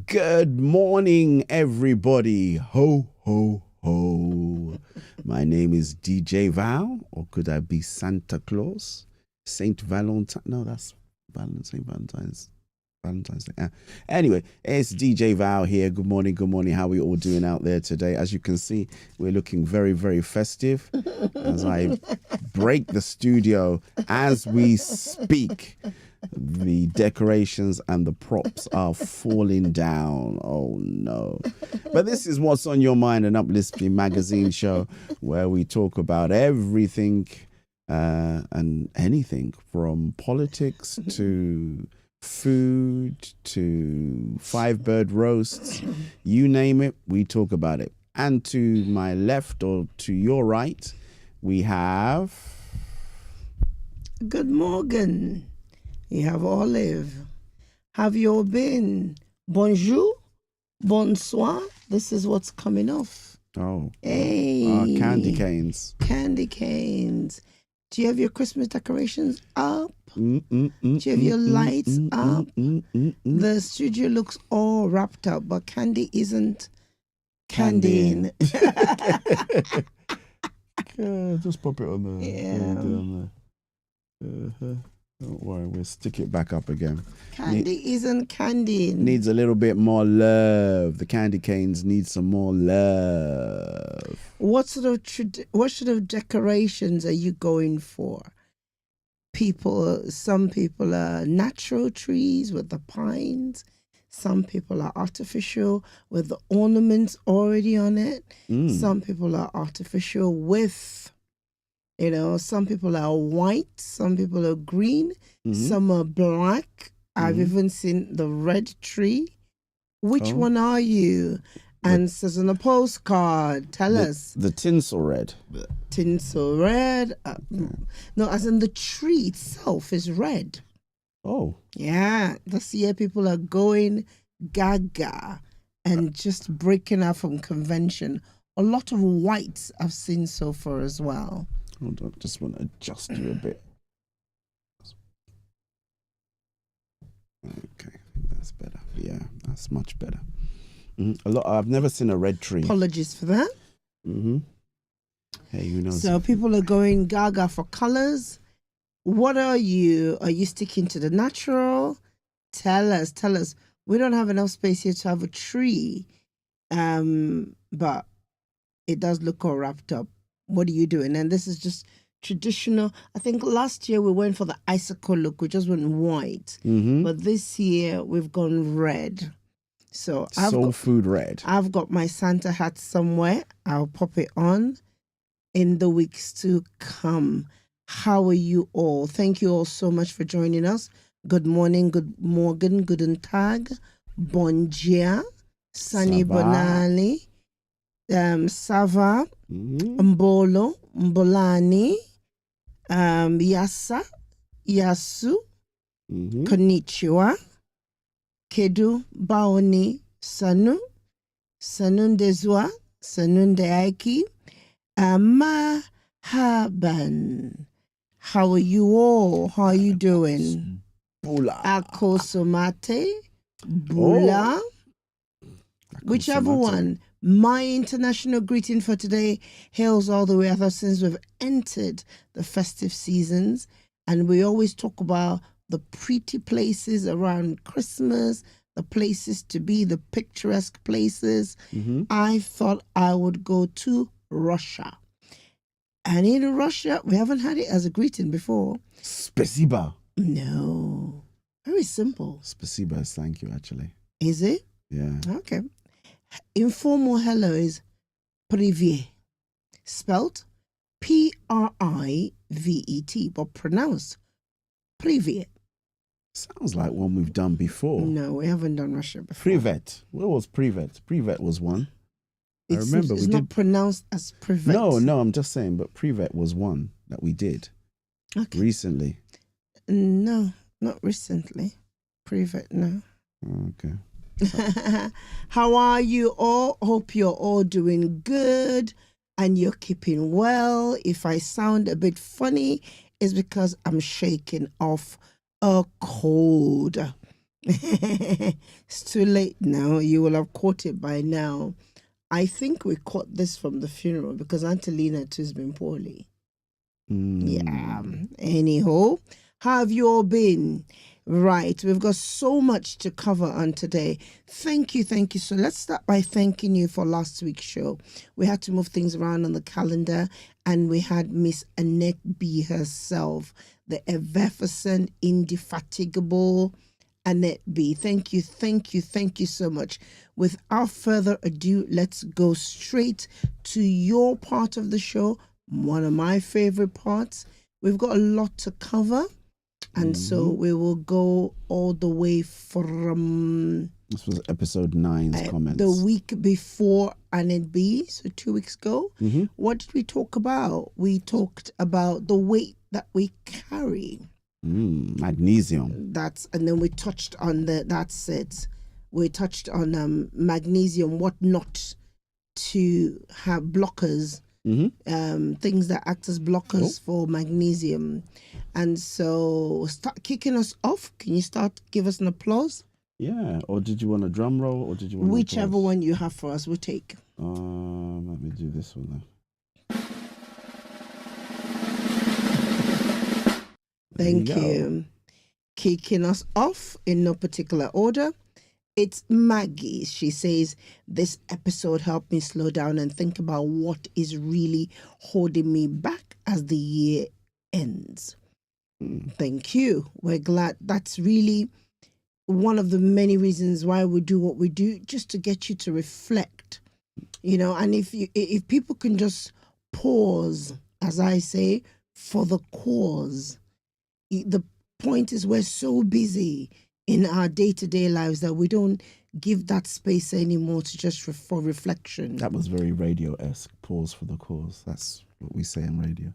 Good morning, everybody. Ho, ho, ho. My name is DJ Val, or could I be Santa Claus? Saint Valentine? No, that's Valentine's Day. Anyway, it's DJ Val here. Good morning, good morning. How are we all doing out there today? As you can see, we're looking very, very festive as I break the studio as we speak. The decorations and the props are falling down. Oh no. But this is What's on Your Mind, an uplifting magazine show where we talk about everything and anything from politics to food to five-bird roasts. You name it, we talk about it. And to my left or to your right, we have... Good morning. You have Olive. Have you all been? Bonjour, bonsoir. This is what's coming off. Oh. Hey. Candy canes. Candy canes. Do you have your Christmas decorations up? Do you have your lights up? The studio looks all wrapped up, but candy isn't candying. Yeah, just pop it on there. Yeah. Don't worry, we'll stick it back up again. Candy isn't candying. Needs a little bit more love. The candy canes need some more love. What sort of decorations are you going for? Some people are natural trees with the pines. Some people are artificial with the ornaments already on it. Some people are artificial with, some people are white, some people are green, some are black. I've even seen the red tree. Which one are you? And says on a postcard, tell us. The tinsel red. Tinsel red. No, as in the tree itself is red. Oh. Yeah, this year people are going gaga and just breaking out from convention. A lot of whites I've seen so far as well. Hold on, just want to adjust you a bit. Okay, that's better. Yeah, that's much better. I've never seen a red tree. Apologies for that. Hey, who knows? So people are going gaga for colors. What are you? Are you sticking to the natural? Tell us. We don't have enough space here to have a tree, but it does look all wrapped up. What are you doing? And this is just traditional. I think last year we went for the icicle look. We just went white. But this year we've gone red. So food red. I've got my Santa hat somewhere. I'll pop it on in the weeks to come. How are you all? Thank you all so much for joining us. Good morning, good morgen, guten Tag, bon dia, Sunny Bonani, Sava, Mbolo, Mbolani, Yasa, Yasu, Konnichiwa, Kedu, Baoni, Sanu, Sanundezwa, Sanundeaiki, Mahaban. How are you all? How are you doing? Bula. Akosomate, Bula. Whichever one. My international greeting for today hails all the way out since we've entered the festive seasons. And we always talk about the pretty places around Christmas, the places to be, the picturesque places. I thought I would go to Russia. And in Russia, we haven't had it as a greeting before. Spasiba. No. Very simple. Spasiba is thank you, actually. Is it? Yeah. Okay. Informal hello is privet. Spelt Privet, but pronounced privet. Sounds like one we've done before. No, we haven't done Russia before. Privet. Where was Privet? Privet was one. I remember it's not pronounced as privet. No, I'm just saying, but Privet was one that we did recently. No, not recently. Privet, no. Okay. How are you all? Hope you're all doing good and you're keeping well. If I sound a bit funny, is because I'm shaking off a cold. It's too late now. You will have caught it by now. I think we caught this from the funeral because Auntie Lena too has been poorly. Yeah. Anyhow, how have you all been? Right, we've got so much to cover on today. Thank you. So let's start by thanking you for last week's show. We had to move things around on the calendar, and we had Miss Annette B herself, the effervescent, indefatigable Annette B. Thank you so much. Without further ado, let's go straight to your part of the show, one of my favorite parts. We've got a lot to cover. And so we will go all the way from... This was episode 9's comments. The week before Annette B, so 2 weeks ago. What did we talk about? We talked about the weight that we carry. Magnesium. And then we touched on that's it. We touched on magnesium, what not to have blockers. Things that act as blockers for magnesium. And so start kicking us off. Can you give us an applause? Yeah. Or did you want a drum roll, or did you want whichever one you have for us, we'll take. Let me do this one then. Thank you. Kicking us off in no particular order. It's Maggie. She says, this episode helped me slow down and think about what is really holding me back as the year ends. Thank you. We're glad. That's really one of the many reasons why we do what we do, just to get you to reflect, and if people can just pause, as I say, for the cause. The point is, we're so busy in our day-to-day lives that we don't give that space anymore to just for reflection. That was very radio-esque. Pause for the cause. That's what we say in radio.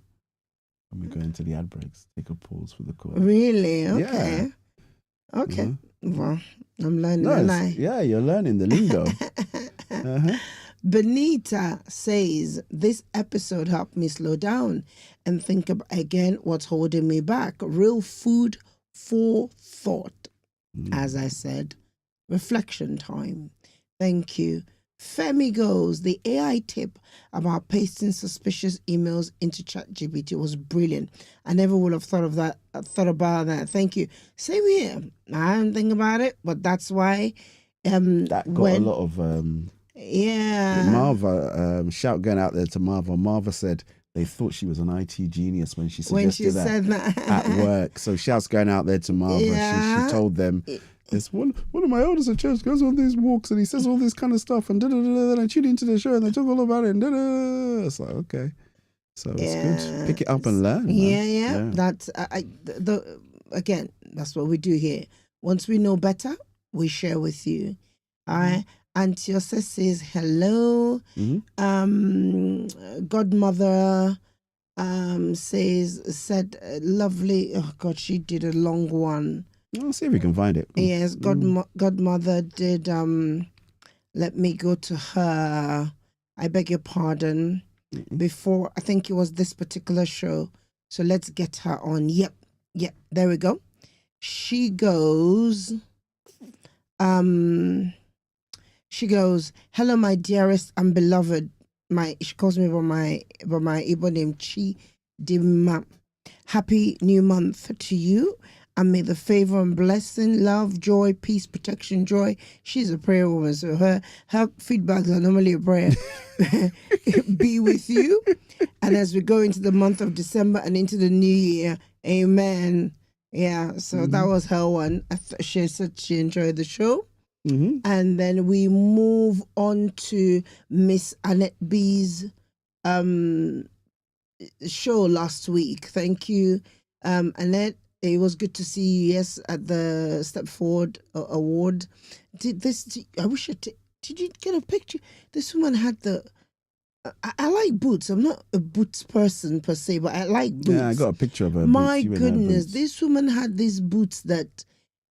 When we go into the ad breaks, take a pause for the cause. Really? Okay. Yeah. Okay. Well, I'm learning. Yeah, you're learning the lingo. Benita says, this episode helped me slow down and think about, again, what's holding me back. Real food for thought. As I said, reflection time. Thank you. Femi goes, the AI tip about pasting suspicious emails into ChatGPT was brilliant. I never would have thought about that. Thank you. Same here. I didn't think about it, but that's why. That got a lot of Marva, shout going out there to Marva. Marva said they thought she was an IT genius when she suggested that at work. So shouts going out there to Marva. Yeah. She told them, "This one of my elders at church goes on these walks and he says all this kind of stuff and and I tune into the show and they talk all about it and It's like, okay, so it's good. Pick it up and learn. Yeah. That's again, that's what we do here. Once we know better, we share with you. All right. Antiosa says hello. Godmother said lovely. Oh God, she did a long one. I'll see if we can find it. Yes, Godmother did. Let me go to her. I beg your pardon. Before, I think it was this particular show. So let's get her on. Yep. There we go. She goes. She goes, hello, my dearest and beloved. She calls me by my Igbo name, Chi Dima. Happy new month to you. And may the favor and blessing, love, joy, peace, protection, joy. She's a prayer woman, so her feedbacks are normally a prayer. Be with you. And as we go into the month of December and into the new year, amen. Yeah, so that was her one. She said she enjoyed the show. And then we move on to Miss Annette B's show last week. Thank you, Annette. It was good to see you, yes, at the Step Forward Award. Did you get a picture? This woman had I like boots. I'm not a boots person per se, but I like boots. Yeah, I got a picture of her. My goodness, this woman had these boots that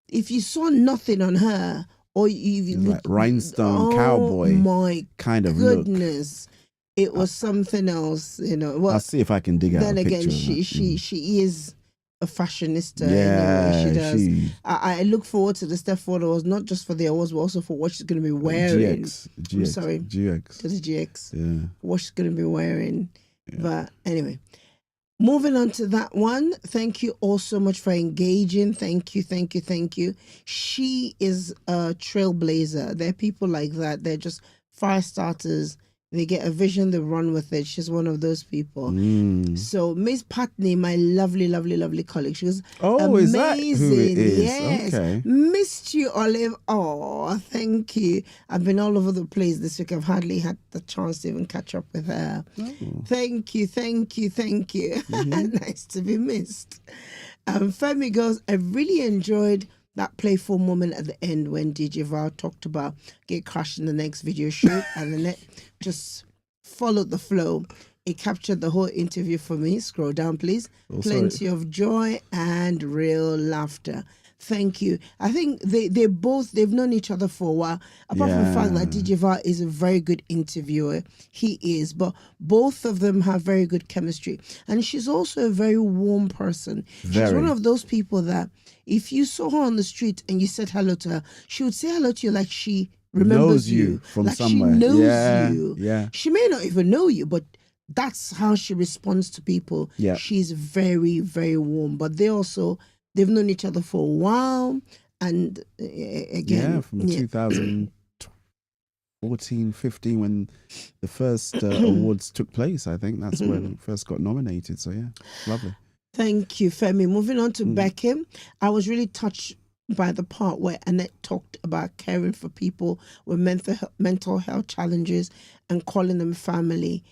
if you saw nothing on her, or you like rhinestone cowboy my kind of goodness. it was something else, you know. Well, I'll see if I can dig out a then picture again, of that. she is a fashionista Yeah, anyway. She does. she- I look forward to the step forward awards, not just for the awards, but also for what she's going to be wearing. GX. I'm sorry. GX. To the GX. Yeah. What she's going to be wearing. But anyway, moving on to that one. Thank you all so much for engaging. Thank you. She is a trailblazer. There are people like that. They're just fire starters. They get a vision, they run with it. She's one of those people. So Miss Patney, my lovely, lovely, lovely colleague, she was amazing. Is that who it is? Yes. Okay. Missed you, Olive. Oh, thank you. I've been all over the place this week. I've hardly had the chance to even catch up with her. Oh. Thank you. Nice to be missed. Femi goes, I really enjoyed that playful moment at the end when DJ Val talked about get crashed in the next video shoot and then it just followed the flow. It captured the whole interview for me. Scroll down, please. Plenty of joy and real laughter. Thank you. I think they've known each other for a while. Apart from the fact that DJ Val is a very good interviewer. He is. But both of them have very good chemistry. And she's also a very warm person. She's one of those people that if you saw her on the street and you said hello to her, she would say hello to you like she remembers you from like somewhere. She knows you. Yeah. She may not even know you, but that's how she responds to people. Yeah. She's very, very warm. But they've known each other for a while. And again... from 2014, 15, when the first awards took place, I think that's when it first got nominated. So, yeah, lovely. Thank you, Femi. Moving on to Beckham, I was really touched by the part where Annette talked about caring for people with mental health challenges and calling them family.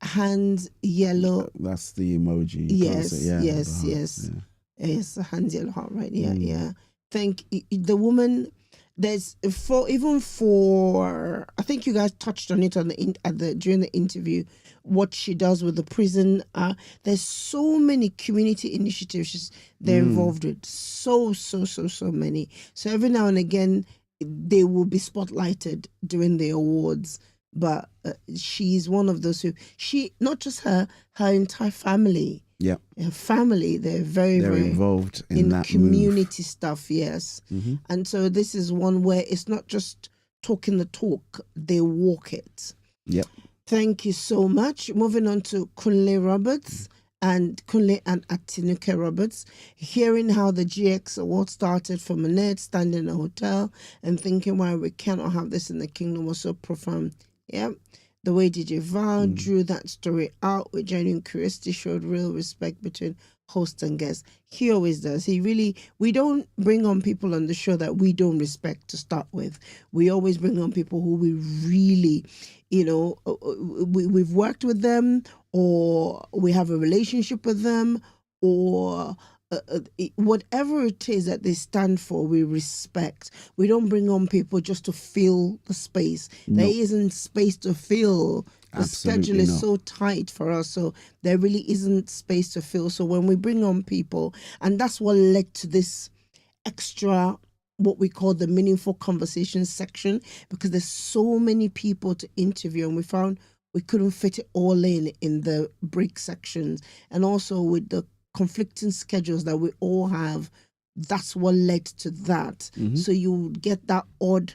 Hands yellow. That's the emoji. Yes. Yes, hands yellow heart, right? Yeah. Thank you. The woman. There's for I think you guys touched on it during the interview. What she does with the prison. There's so many community initiatives they're involved with. So many. So every now and again, they will be spotlighted during the awards. But she's one of those she not just her entire family. Yeah, her family. They're very involved in that community stuff. Yes, and so this is one where it's not just talking the talk; they walk it. Yep. Thank you so much. Moving on to Kunle Roberts and Atinuke Roberts. Hearing how the GX award started from Annette standing in a hotel and thinking why we cannot have this in the kingdom was so profound. Yeah. The way DJ Val drew that story out with genuine curiosity showed real respect between host and guest. He always does. We don't bring on people on the show that we don't respect to start with. We always bring on people who we really, we've worked with them, or we have a relationship with them, or whatever it is that they stand for, we respect. We don't bring on people just to fill the space. There isn't space to fill. The schedule is so tight for us, so there really isn't space to fill. So when we bring on people, and that's what led to this extra, what we call the meaningful conversation section, because there's so many people to interview, and we found we couldn't fit it all in the break sections, and also with the conflicting schedules that we all have, that's what led to that. So you get that odd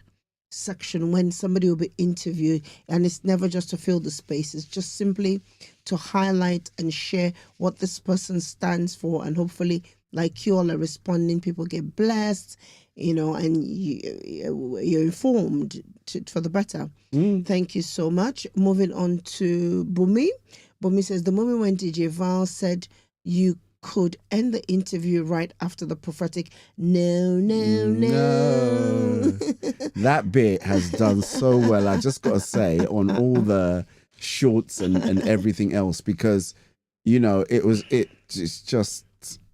section when somebody will be interviewed, and it's never just to fill the space, it's just simply to highlight and share what this person stands for, and hopefully, like you all are responding, people get blessed, and you're informed for the better. Thank you so much. Moving on to Bumi. Bumi says, the moment when DJ Val said you could end the interview right after the prophetic no. That bit has done so well, I just gotta say, on all the shorts and everything else, because it's just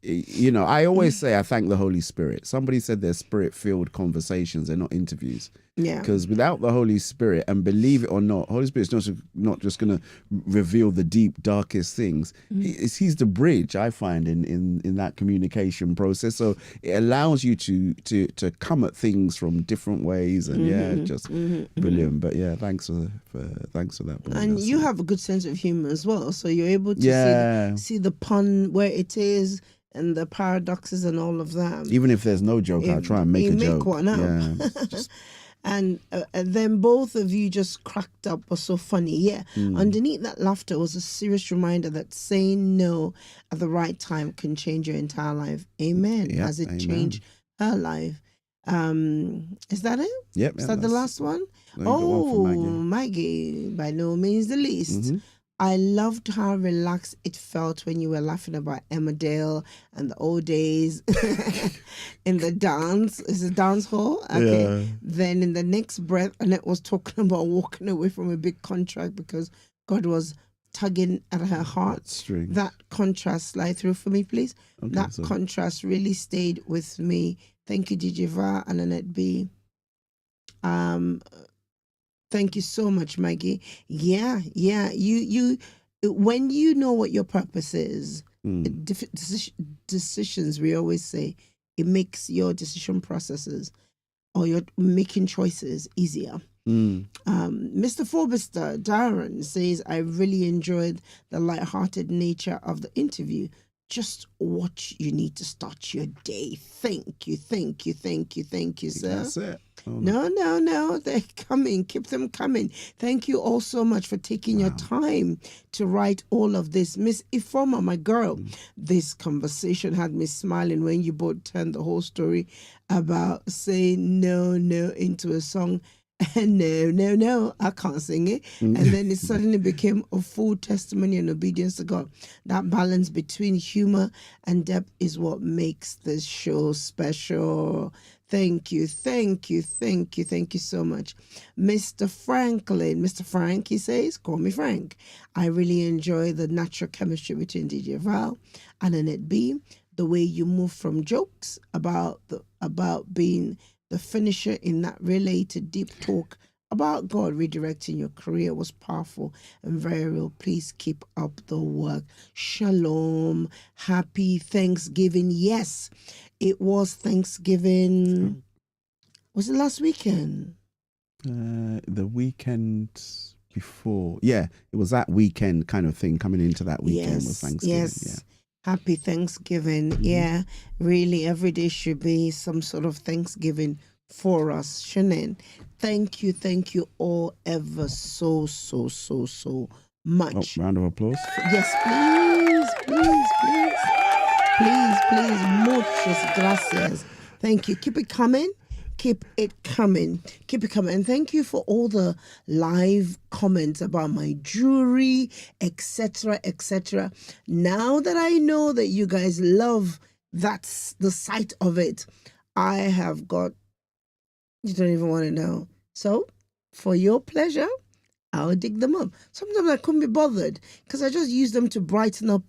I always say I thank the Holy Spirit. Somebody said they're spirit-filled conversations, they're not interviews. Yeah. Because without the Holy Spirit, and believe it or not, Holy Spirit's not just going to reveal the deep, darkest things. He's the bridge, I find, in that communication process. So it allows you to come at things from different ways, and just brilliant. But yeah, thanks Thanks for that. And you have a good sense of humor as well, so you're able to see the pun where it is and the paradoxes and all of that. Even if there's no joke, I'll try and make a joke. One up. Yeah, and then both of you just cracked up. Was so funny. Yeah. Underneath that laughter was a serious reminder that saying no at the right time can change your entire life. Amen. Yep, As it amen. changed her life. Is that it? Yep. Is that the last one? One Maggie, by no means the least. Mm-hmm. I loved how relaxed it felt when you were laughing about Emmerdale and the old days in the dance. Is it dance hall? Okay. Yeah. Then in the next breath, Annette was talking about walking away from a big contract because God was tugging at her heart. That contrast, slide through for me, please. Okay, that contrast really stayed with me. Thank you, DJ Val and Annette B. Thank you so much, Maggie. Yeah. You. When you know what your purpose is, decisions, we always say, it makes your decision processes or your making choices easier. Mr. Forbister, Darren, says, I really enjoyed the light-hearted nature of the interview. Just what you need to start your day. Thank you, sir. That's it. No. They're coming. Keep them coming. Thank you all so much for taking your time to write all of this. Miss Ifoma, my girl, this conversation had me smiling when you both turned the whole story about saying no into a song. No, I can't sing it. And then it suddenly became a full testimony and obedience to God. That balance between humor and depth is what makes this show special. Thank you so much. Mr. Frank, he says, call me Frank. I really enjoy the natural chemistry between DJ Val and Annette B. The way you move from jokes about being the finisher in that related deep talk about God redirecting your career was powerful and very real. Please keep up the work. Shalom. Happy Thanksgiving. Yes, it was Thanksgiving. Was it last weekend? The weekend before. Yeah, it was that weekend kind of thing coming into that weekend was Thanksgiving. Yes. Yeah. Happy Thanksgiving. Yeah, really, every day should be some sort of Thanksgiving for us. Shannon, thank you all ever so much. Round of applause. Yes, please. Muchas gracias. Thank you. Keep it coming. And thank you for all the live comments about my jewelry, etc. Now that I know that you guys love that's the sight of it, I have got, you don't even want to know. So for your pleasure, I'll dig them up. Sometimes I couldn't be bothered because I just use them to brighten up.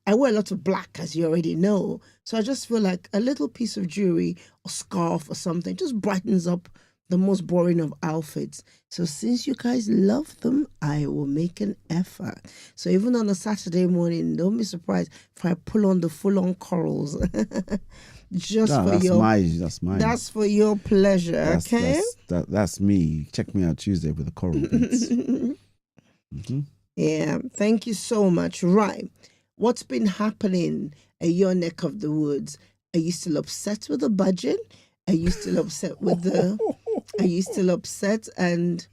I wear a lot of black, as you already know. So I just feel like a little piece of jewelry or scarf or something just brightens up the most boring of outfits. So since you guys love them, I will make an effort. So even on a Saturday morning, don't be surprised if I pull on the full-on corals. That's mine. That's for your pleasure, okay? That's me. Check me out Tuesday with the coral beads. Yeah, thank you so much. Right. What's been happening at your neck of the woods? Are you still upset with the budget? Are you still upset with the... Are you still upset and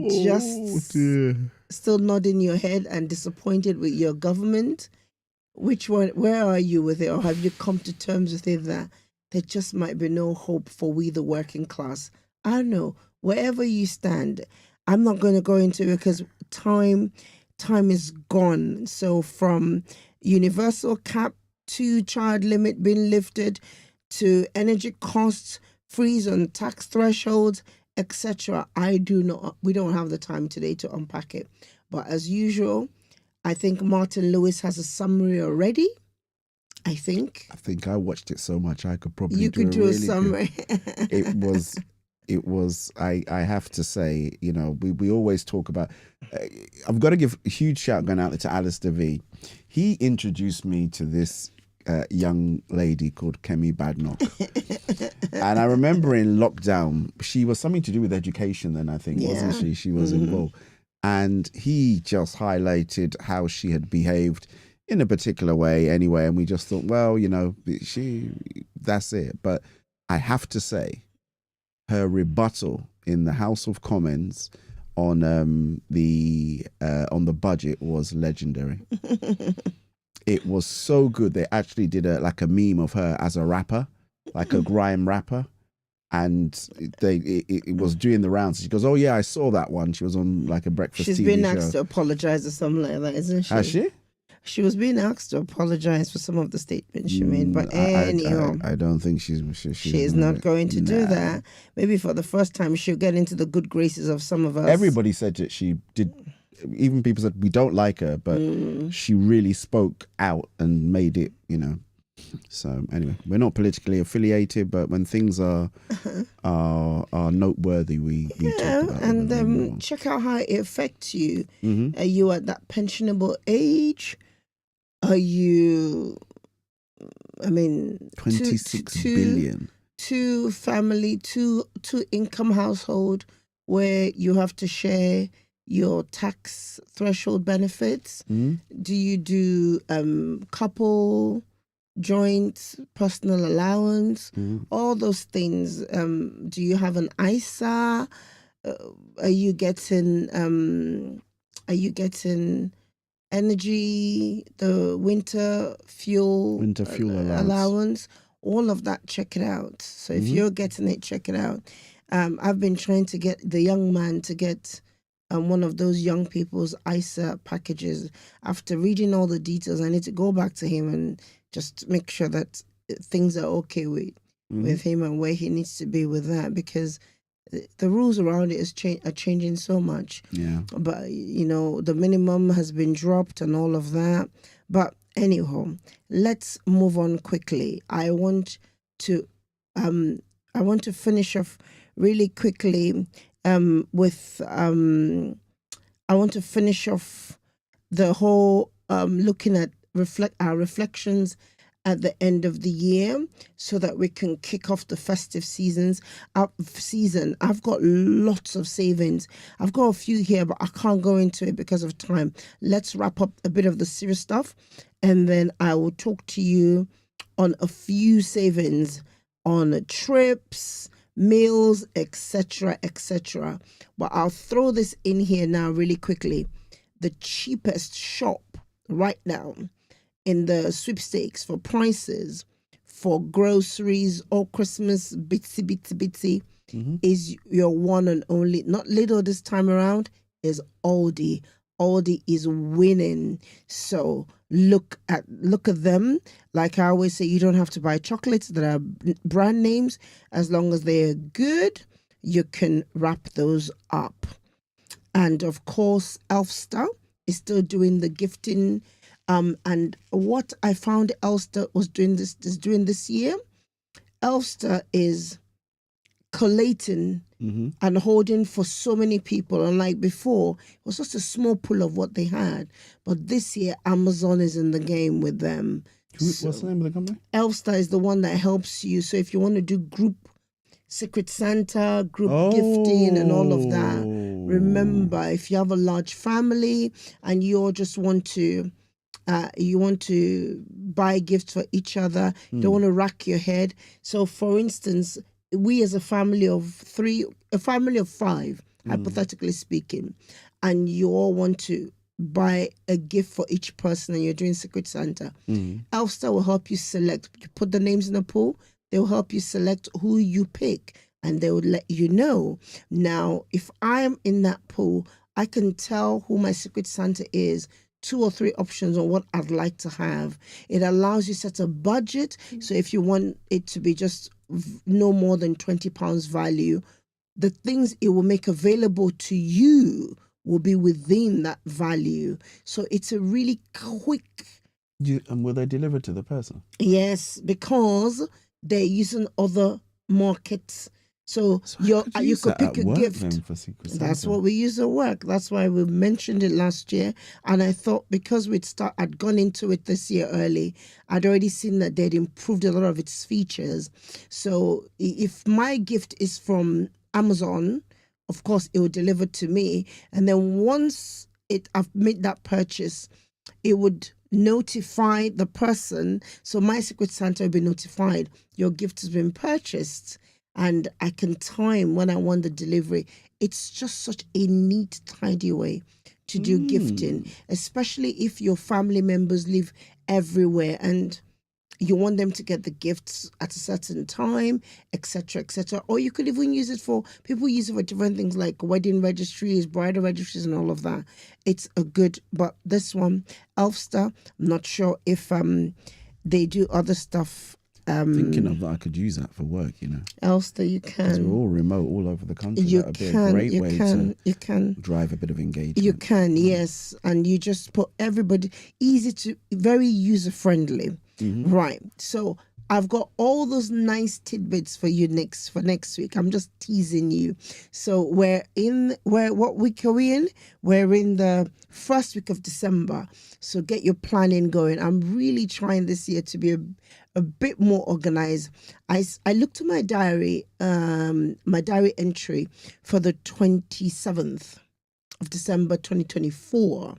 just still nodding your head and disappointed with your government? Which one? Where are you with it? Or have you come to terms with it that there just might be no hope for we, the working class? I don't know. Wherever you stand, I'm not going to go into it because time is gone. So from universal cap to child limit being lifted to energy costs, freeze on tax thresholds, etc. We don't have the time today to unpack it. But as usual, I think Martin Lewis has a summary already. I think I watched it so much I could probably do a summary. It was I have to say, you know, we always talk about I've got to give a huge shout going out to Alistair V. He introduced me to this young lady called Kemi Badnock. And I remember in lockdown, she was something to do with education then, I think, wasn't she? She was involved. And he just highlighted how she had behaved in a particular way anyway. And we just thought, well, you know, that's it. But I have to say, her rebuttal in the House of Commons on the budget was legendary. It was so good. They actually did a meme of her as a rapper, like a grime rapper. And it was doing the rounds. She goes, "Oh yeah, I saw that one." She was on like a breakfast She's TV been show. asked to apologize or something like that, isn't she? Has she? She was being asked to apologize for some of the statements she made, but anyhow, I don't think she's not going to do that. Maybe for the first time, she'll get into the good graces of some of us. Everybody said that she did. Even people said we don't like her, but she really spoke out and made it, you know. So anyway, we're not politically affiliated, but when things are noteworthy, we talk about and them. And check out how it affects you. Are you at that pensionable age? Are you? I mean, 26 billion. Two family, two income household where you have to share your tax threshold benefits. Do you do couple? Joint personal allowance, all those things. Do you have an ISA? Are you getting energy, the winter fuel allowance? All of that, check it out. So if you're getting it, check it out. I've been trying to get the young man to get one of those young people's ISA packages. After reading all the details, I need to go back to him and just make sure that things are okay with him and where he needs to be with that, because the rules around it are changing so much. Yeah. But, you know, the minimum has been dropped and all of that. But anyhow, let's move on quickly. I want to finish off really quickly with I want to finish off the whole looking at our reflections at the end of the year, so that we can kick off the festive season. I've got lots of savings. I've got a few here, but I can't go into it because of time. Let's wrap up a bit of the serious stuff, and then I will talk to you on a few savings on trips, meals, etc., etc. But I'll throw this in here now really quickly. The cheapest shop right now in the sweepstakes for prices for groceries or Christmas bitsy is your one and only, not Lidl this time around, is Aldi. Aldi is winning. So look at them. Like I always say, you don't have to buy chocolates that are brand names. As long as they're good, you can wrap those up. And of course, Elfster is still doing the gifting. And what I found Elfster is doing this year, Elfster is collating and holding for so many people. Unlike before, it was just a small pool of what they had. But this year, Amazon is in the game with them. What's the name of the company? Elfster is the one that helps you. So if you want to do group Secret Santa, group gifting and all of that, remember, if you have a large family and you all just want to buy gifts for each other, you don't want to rack your head. So for instance, we as a family of five, hypothetically speaking, and you all want to buy a gift for each person and you're doing Secret Santa, Elfster will help you select. You put the names in a pool, they'll help you select who you pick and they will let you know. Now, if I'm in that pool, I can tell who my Secret Santa is, 2 or 3 options on what I'd like to have. It allows you to set a budget. So if you want it to be just no more than £20 value, the things it will make available to you will be within that value. So it's a really quick. And will they deliver to the person? Yes, because they're using other markets So I could you use could that pick at a work gift. then for Secret Santa. That's what we use at work. That's why we mentioned it last year. And I thought because I'd gone into it this year early, I'd already seen that they'd improved a lot of its features. So if my gift is from Amazon, of course it will deliver to me. And then once I've made that purchase, it would notify the person. So my Secret Santa will be notified, your gift has been purchased. And I can time when I want the delivery. It's just such a neat, tidy way to do gifting, especially if your family members live everywhere and you want them to get the gifts at a certain time, etc., etc. Or you could even use it for, people use it for different things like wedding registries, bridal registries, and all of that. It's a good, but this one, Elfster, I'm not sure if they do other stuff. Thinking of that, I could use that for work, Elfster, you Because we're can. all remote all over the country. You That would be a can, great you way can, to you can. drive a bit of engagement. You can, yes. And you just put everybody, very user-friendly. Right. So I've got all those nice tidbits for you for next week. I'm just teasing you. So what week are we in? We're in the first week of December. So get your planning going. I'm really trying this year to be a bit more organized. I looked at my diary entry for the 27th of December 2024.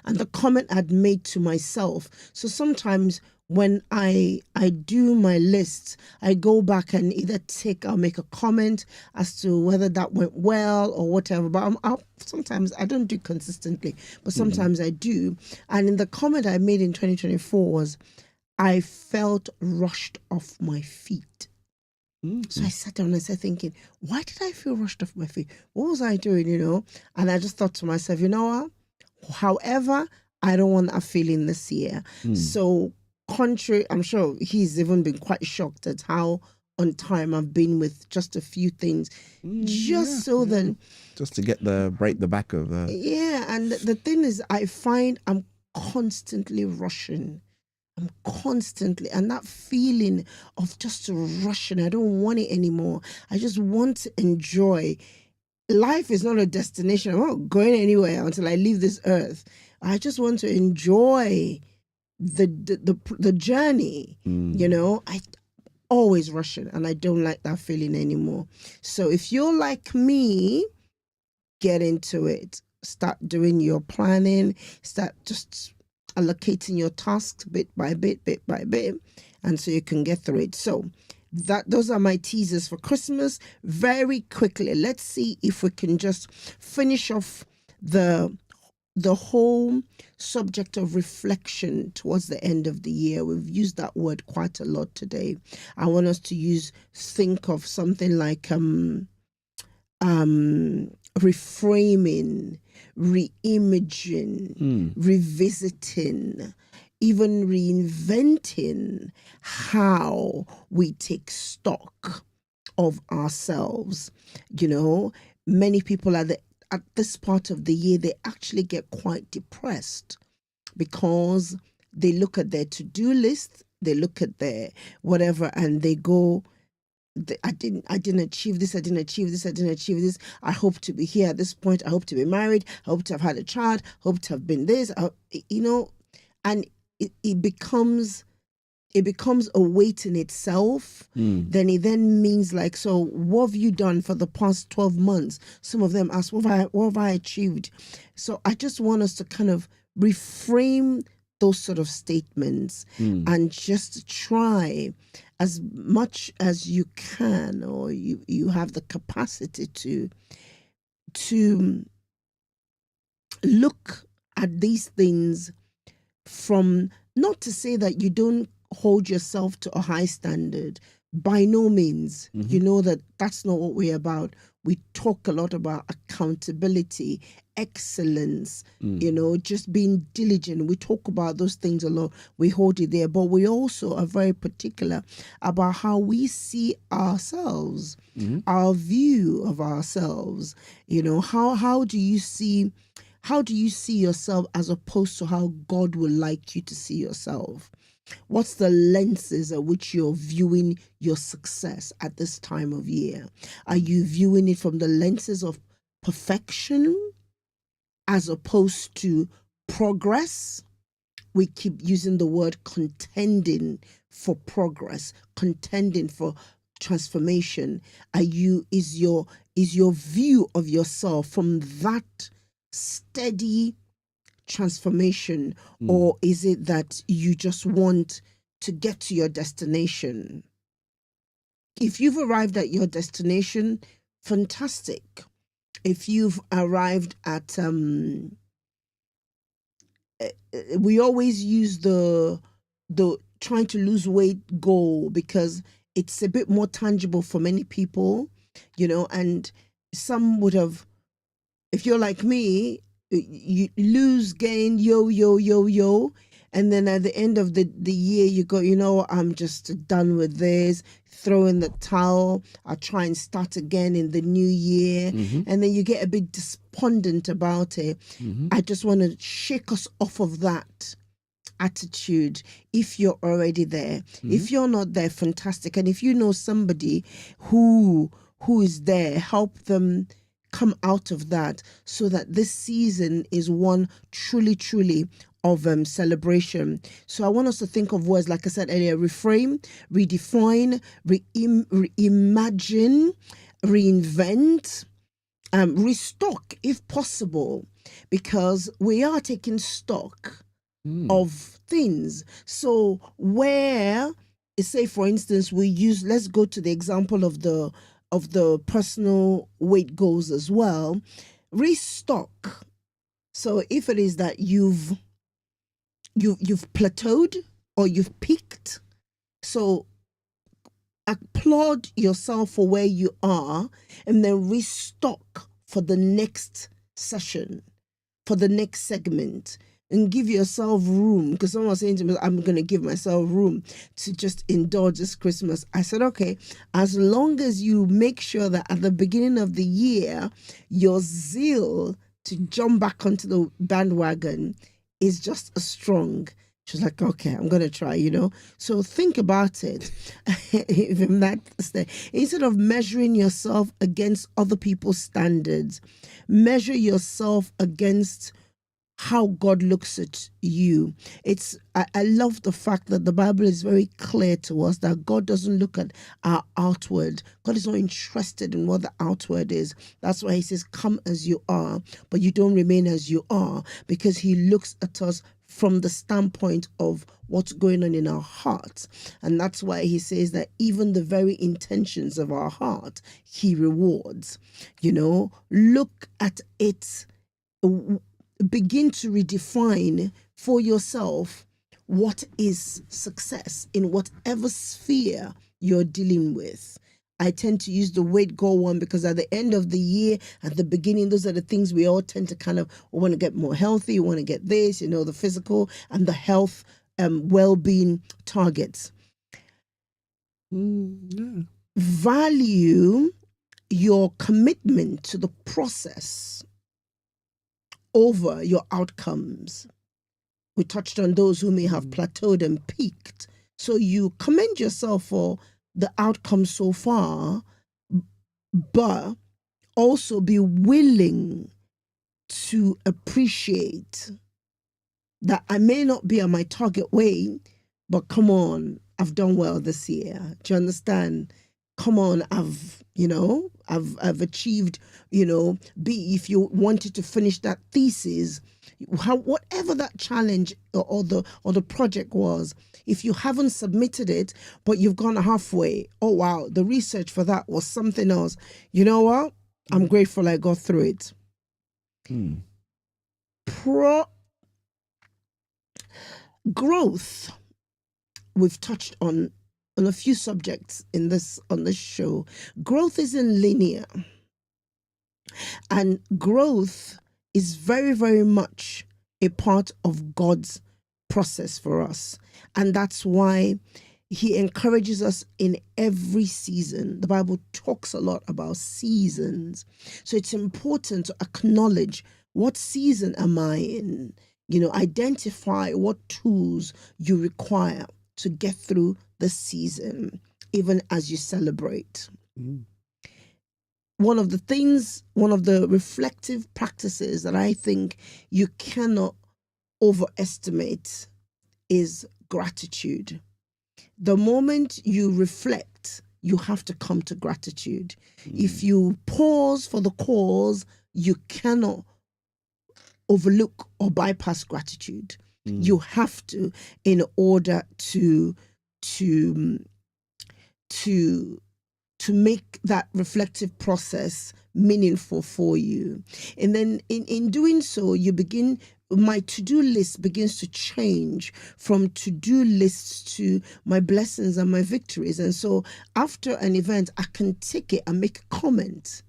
And the comment I'd made to myself. So sometimes when I do my lists, I go back and I'll make a comment as to whether that went well or whatever. But sometimes I don't do consistently, but sometimes I do. And in the comment I made in 2024 was, I felt rushed off my feet. So I sat down and I started thinking, why did I feel rushed off my feet? What was I doing, And I just thought to myself, you know what? However, I don't want that feeling this year. So contrary, I'm sure he's even been quite shocked at how on time I've been with just a few things. Just to break the back of Yeah, and the thing is, I find I'm constantly rushing. And that feeling of just rushing, I don't want it anymore. I just want to enjoy. Life is not a destination. I'm not going anywhere until I leave this earth. I just want to enjoy the journey. I always rushing, and I don't like that feeling anymore. So if you're like me, get into it. Start doing your planning. Start just allocating your tasks bit by bit, and so you can get through it. So those are my teasers for Christmas. Very quickly, let's see if we can just finish off the whole subject of reflection towards the end of the year. We've used that word quite a lot today. I want us to think of something like reframing, reimaging, revisiting, even reinventing how we take stock of ourselves. Many people at this part of the year, they actually get quite depressed because they look at their to-do list, they look at their whatever, and they go, I didn't achieve this, I didn't achieve this. I hope to be here at this point. I hope to be married. I hope to have had a child. I hope to have been this. And it becomes a weight in itself. Then it means like, so what have you done for the past 12 months? Some of them ask, what have I achieved? So I just want us to kind of reframe those sort of statements and just try as much as you can, or you have the capacity to look at these things from, not to say that you don't hold yourself to a high standard. By no means. You know that's not what we're about. We talk a lot about accountability, excellence, just being diligent. We talk about those things a lot. We hold it there. But we also are very particular about how we see ourselves, our view of ourselves. How do you see yourself as opposed to how God would like you to see yourself? What's the lenses at which you're viewing your success at this time of year? Are you viewing it from the lenses of perfection as opposed to progress? We keep using the word contending for progress, contending for transformation. Is your view of yourself from that steady transformation, or is it that you just want to get to your destination? If you've arrived at your destination, fantastic. If you've arrived at we always use the trying to lose weight goal because it's a bit more tangible for many people, and some would have, if you're like me, you lose, gain, yo, and then at the end of the year you go, I'm just done with this, throw in the towel, I'll try and start again in the new year. And then you get a bit despondent about it. I just want to shake us off of that attitude. If you're already there, if you're not there, fantastic. And if you know somebody who is there, help them come out of that, so that this season is one truly of celebration. So I want us to think of words, like I said earlier: reframe, redefine, reimagine, reinvent, restock if possible, because we are taking stock of things. So where, say for instance, let's go to the example of the personal weight goals as well. Restock. So if it is that you've plateaued or you've peaked, so applaud yourself for where you are, and then restock for the next session, for the next segment, and give yourself room. Because someone was saying to me, I'm going to give myself room to just indulge this Christmas. I said, okay, as long as you make sure that at the beginning of the year, your zeal to jump back onto the bandwagon is just as strong. She's like, okay, I'm going to try, So think about it. Even that, instead of measuring yourself against other people's standards, measure yourself against how God looks at you. I love the fact that the Bible is very clear to us that God doesn't look at our outward. God is not interested in what the outward is. That's why he says, come as you are, but you don't remain as you are, because he looks at us from the standpoint of what's going on in our hearts. And that's why he says that even the very intentions of our heart, he rewards. Look at it. Begin to redefine for yourself what is success in whatever sphere you're dealing with. I tend to use the weight goal one because at the end of the year, at the beginning, those are the things we all tend to kind of want to get more healthy, want to get this, the physical and the health, well-being targets. Value your commitment to the process over your outcomes. We touched on those who may have plateaued and peaked. So you commend yourself for the outcome so far, but also be willing to appreciate that I may not be on my target weight, but come on, I've done well this year. Do you understand? Come on, I've achieved, if you wanted to finish that thesis, whatever that challenge or the project was, if you haven't submitted it, but you've gone halfway, oh wow, the research for that was something else. You know what? I'm grateful I got through it. Growth. We've touched on a few subjects on this show. Growth isn't linear, and growth is very, very much a part of God's process for us, and that's why he encourages us in every season. The Bible talks a lot about seasons, so it's important to acknowledge, what season am I in? identify what tools you require to get through the season, even as you celebrate. One of the reflective practices that I think you cannot overestimate is gratitude. The moment you reflect, you have to come to gratitude. If you pause for the cause, you cannot overlook or bypass gratitude. You have to, in order to make that reflective process meaningful for you. And then in doing so, my to-do list begins to change from to-do lists to my blessings and my victories. And so after an event, I can take it and make a comment,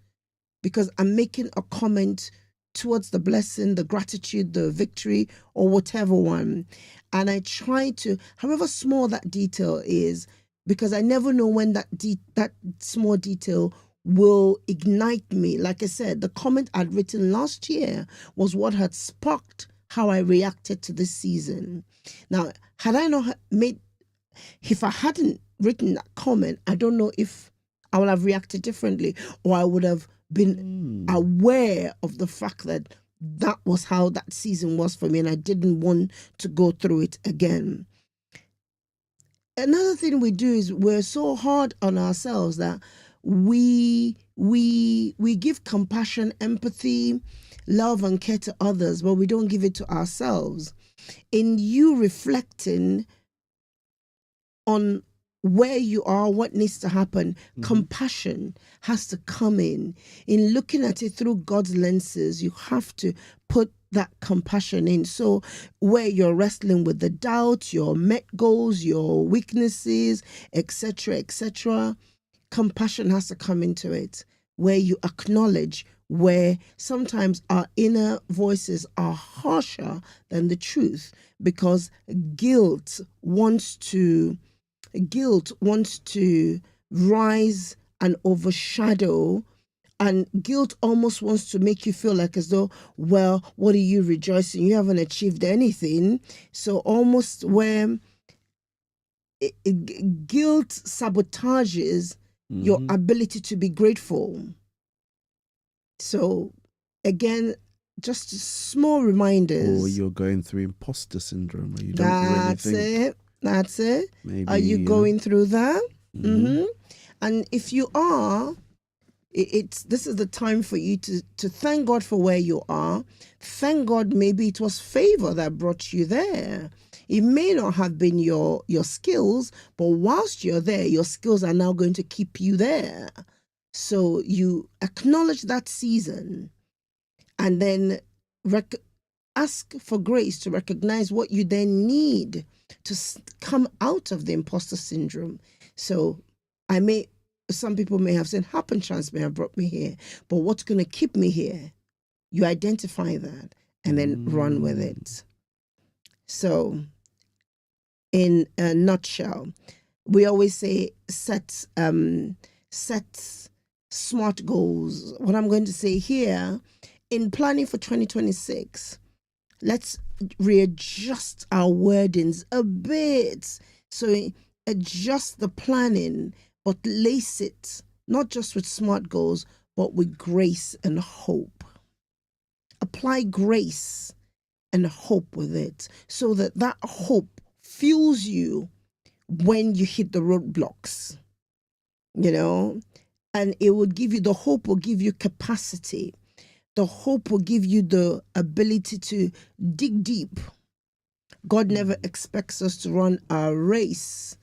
because I'm making a comment towards the blessing, the gratitude, the victory, or whatever one. And I try to, however small that detail is, because I never know when that small detail will ignite me. Like I said, the comment I'd written last year was what had sparked how I reacted to this season. Now, if I hadn't written that comment, I don't know if I would have reacted differently, or I would have been aware of the fact that was how that season was for me, and I didn't want to go through it again. Another thing we do is we're so hard on ourselves that we give compassion, empathy, love, and care to others, but we don't give it to ourselves. In you reflecting on where you are, what needs to happen, compassion has to come in. In looking at it through God's lenses, you have to put that compassion in. So where you're wrestling with the doubt, your met goals, your weaknesses, etc., compassion has to come into it, where you acknowledge where sometimes our inner voices are harsher than the truth, because guilt wants to rise and overshadow, and guilt almost wants to make you feel like as though, well, what are you rejoicing? You haven't achieved anything. So almost where guilt sabotages your ability to be grateful. So again, just small reminders. Or you're going through imposter syndrome, where you don't really think. That's it. Maybe, are you going through that? And if you are, this is the time for you to thank God for where you are. Thank God, maybe it was favor that brought you there. It may not have been your skills, but whilst you're there, your skills are now going to keep you there. So you acknowledge that season, and then ask for grace to recognize what you then need to come out of the imposter syndrome. So some people may have said, happen chance may have brought me here, but what's going to keep me here? You identify that and then run with it. So in a nutshell, we always say set smart goals. What I'm going to say here, in planning for 2026, let's readjust our wordings a bit. So adjust the planning, but lace it not just with smart goals, but with grace and hope. Apply grace and hope with it, so that hope fuels you when you hit the roadblocks, and it will give you, the hope will give you capacity. The hope will give you the ability to dig deep. God never expects us to run a race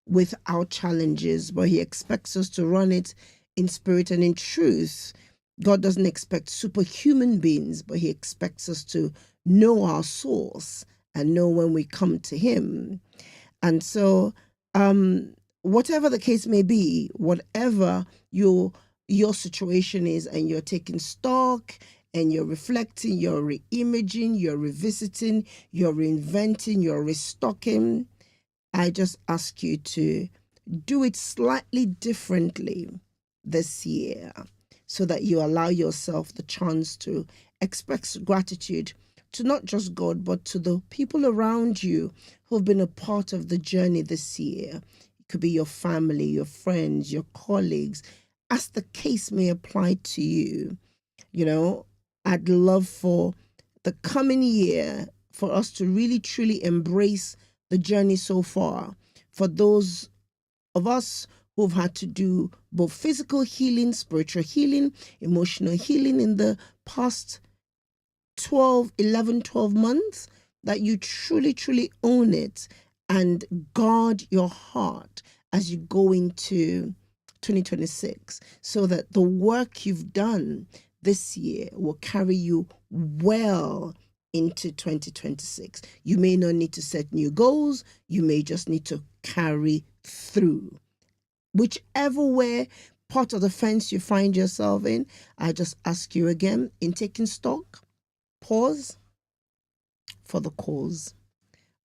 without challenges, but he expects us to run it in spirit and in truth. God doesn't expect superhuman beings, but he expects us to know our source and know when we come to him. And so, whatever the case may be, whatever your situation is, and you're taking stock and you're reflecting, you're re-imaging, you're revisiting, you're reinventing, you're restocking, I just ask you to do it slightly differently this year, so that you allow yourself the chance to express gratitude to not just God, but to the people around you who have been a part of the journey this year. It could be your family, your friends, your colleagues, as the case may apply to you. You know, I'd love for the coming year for us to really truly embrace the journey so far. For those of us who've had to do both physical healing, spiritual healing, emotional healing in the past 12 months, that you truly, truly own it and guard your heart as you go into 2026, so that the work you've done this year will carry you well into 2026. You may not need to set new goals. You may just need to carry through. Whichever way part of the fence you find yourself in, I just ask you again, in taking stock, pause for the cause.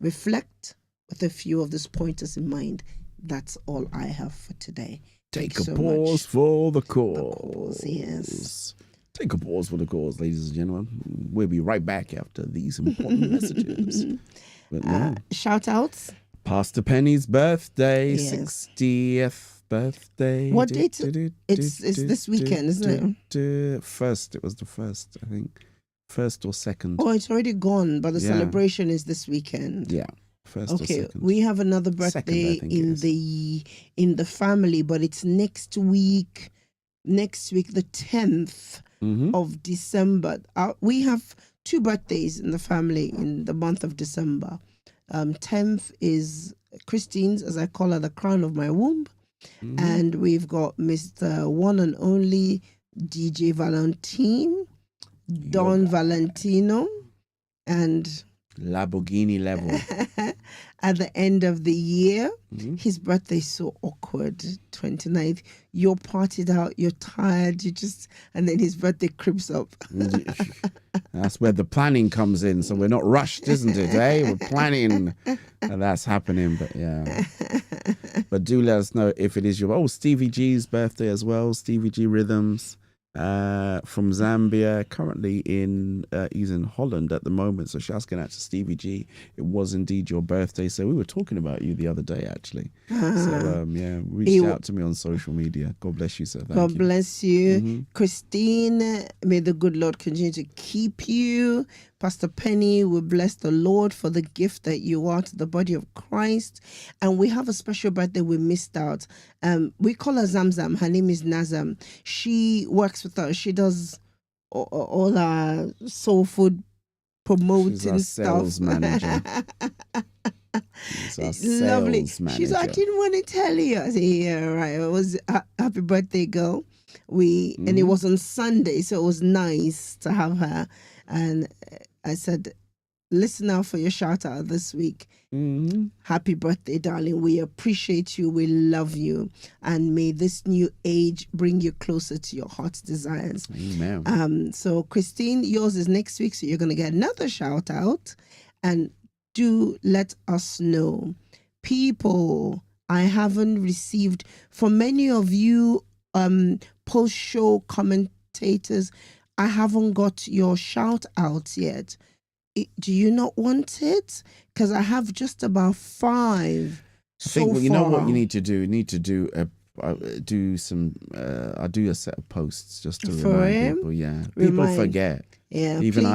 Reflect with a few of these pointers in mind. That's all I have for today. Take a pause for the cause. The cause, yes. Take a pause for the cause, ladies and gentlemen. We'll be right back after these important messages. But no. Shout outs. Pastor Penny's birthday, Yes. 60th birthday. What date? It's this weekend, isn't it? First, it was the first, I think. First or second. Oh, it's already gone, but the celebration is this weekend. Yeah. First or second. We have another birthday in the family, but it's next week. Next week, the 10th of December. We have 2 birthdays in the family in the month of December. 10th is Christine's, as I call her, the crown of my womb. And we've got Mr. One and Only DJ Valentine, Don Valentino, and Lamborghini level. At the end of the year, his birthday is so awkward. 29th, you're partied out, you're tired, and then his birthday creeps up. That's where the planning comes in. So we're not rushed, isn't it? We're planning, and that's happening. But yeah, but do let us know if it is your Stevie G's birthday as well. Stevie G Rhythms. From Zambia, currently he's in Holland at the moment. So she's asking out to Stevie G. It was indeed your birthday. So we were talking about you the other day, actually. So reach out to me on social media. God bless you, sir. Thank you. God bless you. Christine, may the good Lord continue to keep you. Pastor Penny, we bless the Lord for the gift that you are to the body of Christ. And we have a special birthday we missed out. We call her Zamzam. Her name is Nazam. She works with us. She does all our soul food promoting She's our sales stuff. Manager. Lovely. Manager. She's like, I didn't want to tell you. I said, yeah, right. It was happy birthday, girl. And it was on Sunday, so it was nice to have her. And I said, listen out for your shout out this week. Happy birthday, darling. We appreciate you. We love you. And may this new age bring you closer to your heart's desires. Amen. So Christine, yours is next week. So you're going to get another shout out. And do let us know. People, I haven't received, for many of you post-show commentators, I haven't got your shout out yet. Do you not want it? Because I have just about 5 I think you know what you need to do. You need to do some. I'll do a set of posts just to remind people. Yeah, people forget. Yeah, even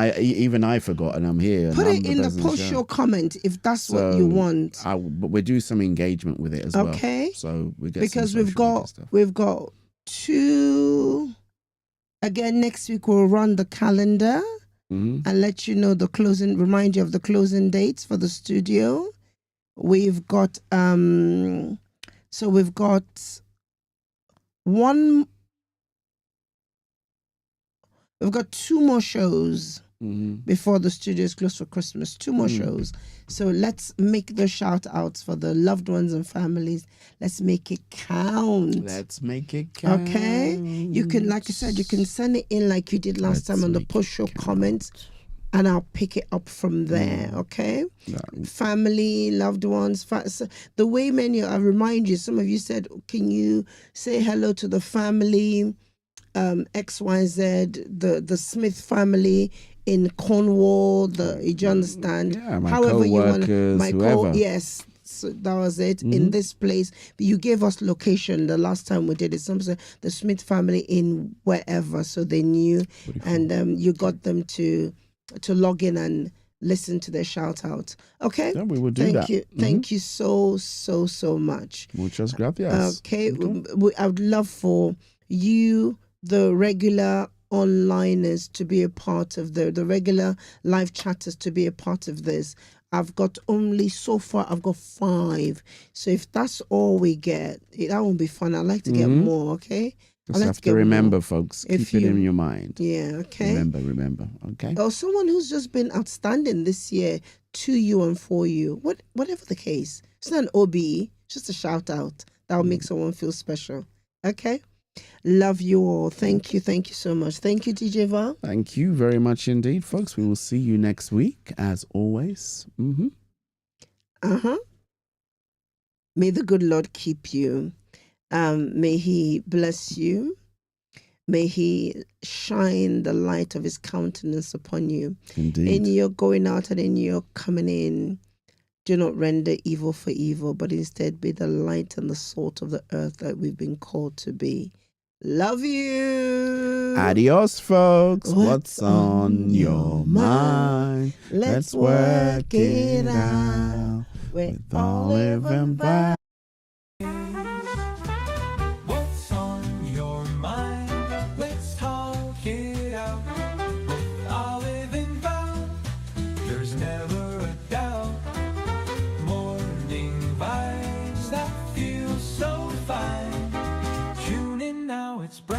I forgot, and I'm here. Put it in the post-show comment if that's what you want. But we'll do some engagement with it as well. Okay. So we get because we've got 2. Again, next week we'll run the calendar and let you know remind you of the closing dates for the studio. We've got we've got 2 more shows before the studio is closed for Christmas. 2 more shows. So let's make the shout outs for the loved ones and families. Let's make it count. Okay? You can, like I said, you can send it in like you did last time on the post show comments, and I'll pick it up from there. Okay? Family, loved ones. The way I remind you, some of you said, can you say hello to the family? XYZ, the Smith family in Cornwall. You understand? Yeah, my However you want. co-workers, whoever. Yes. So that was it. In this place, you gave us location the last time we did it. Some said the Smith family in wherever, so they knew, and you got them to log in and listen to their shout out. Okay. Yeah, we will do that. Thank you. Thank you so much. Muchas gracias. Okay. I would love for you, the regular onliners, to be a part of the regular live chatters to be a part of this. I've got so far I've got 5. So if that's all we get, that won't be fun. I'd like to get more, okay? Just have to remember, more. Folks. Keep it in your mind. Yeah, okay. Remember, okay? Or someone who's just been outstanding this year to you and for you. Whatever the case. It's not an OBE, just a shout out. That'll make someone feel special. Okay? Love you all. Thank you so much. Thank you, DJ Val. Thank you very much indeed, folks. We will see you next week, as always. May the good Lord keep you. May He bless you. May He shine the light of His countenance upon you. Indeed. In your going out and in your coming in, do not render evil for evil, but instead be the light and the salt of the earth that we've been called to be. Love you. Adios, folks. What's on your mind? Let's work it out with Olive and Val. What's on your mind? Let's talk it out with Olive and Val. There's never a doubt. Morning vibes that feel so fine. Tune in now, it's bright.